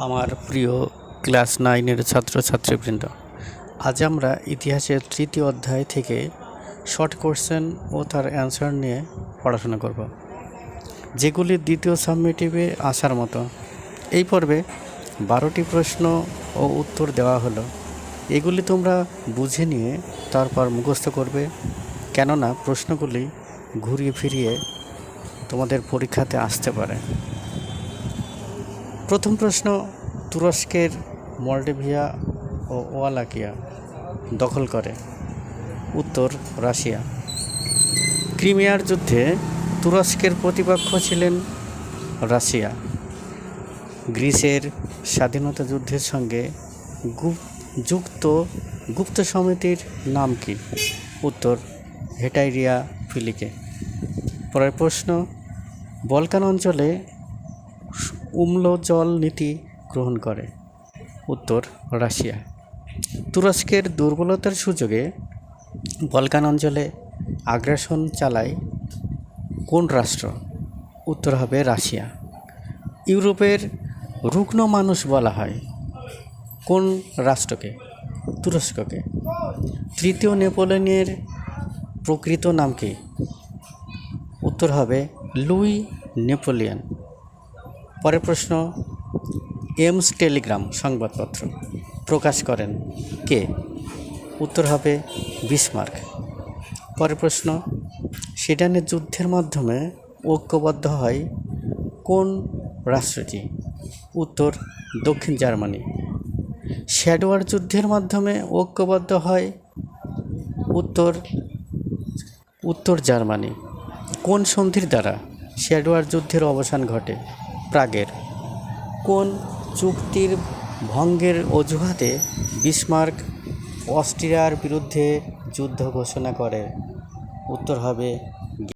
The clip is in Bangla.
আমার প্রিয় ক্লাস 9-এর ছাত্রছাত্রীবৃন্দ, আজ আমরা ইতিহাসের তৃতীয় অধ্যায় থেকে শর্ট কোশ্চেন ও তার অ্যান্সার নিয়ে পড়াশোনা করব, যেগুলি দ্বিতীয় সাবমিটিভে আসার মতো। এই পর্বে 12টি প্রশ্ন ও উত্তর দেওয়া হলো। এগুলি তোমরা বুঝে নিয়ে তারপর মুখস্থ করবে, কেননা প্রশ্নগুলি ঘুরিয়ে ফিরিয়ে তোমাদের পরীক্ষাতে আসতে পারে। প্রথম প্রশ্ন, তুরস্কের মলডোভিয়া ও ওয়ালাকিয়া দখল করে? উত্তর, রাশিয়া। ক্রিমিয়ার যুদ্ধে তুরস্কের প্রতিপক্ষ ছিলেন রাশিয়া। গ্রিসের স্বাধীনতা যুদ্ধের সঙ্গে যুক্ত গুপ্ত সমিতির নাম কি? উত্তর, হেটাইরিয়া ফিলিকে। পরের প্রশ্ন, বলকান অঞ্চলে উম্ল জল নীতি গ্রহণ করে? উত্তর, রাশিয়া। তুরস্কের দুর্বলতার সুযোগে বলকান অঞ্চলে আগ্রাসন চালায় কোন রাষ্ট্র? উত্তর হবে রাশিয়া। ইউরোপের রুগ্ন মানুষ বলা হয় কোন রাষ্ট্রকে? তুরস্ককে। তৃতীয় নেপোলিয়নের প্রকৃত নাম কি? উত্তর হবে লুই নেপোলিয়ন। পরের প্রশ্ন, এমস টেলিগ্রাম সংবাদপত্র প্রকাশ করেন কে? উত্তর হবে বিসমার্ক। পরের প্রশ্ন, সিডানের যুদ্ধের মাধ্যমে ঐক্যবদ্ধ হয় কোন রাষ্ট্রটি? উত্তর, দক্ষিণ জার্মানি। শ্যাডোয়ার যুদ্ধের মাধ্যমে ঐক্যবদ্ধ হয় উত্তর জার্মানি। কোন সন্ধির দ্বারা শ্যাডোয়ার যুদ্ধের অবসান ঘটে? প্রাগের। কোন চুক্তির ভঙ্গের অজুহাতে বিসমার্ক অস্ট্রিয়ার বিরুদ্ধে যুদ্ধ ঘোষণা করে? উত্তর হবে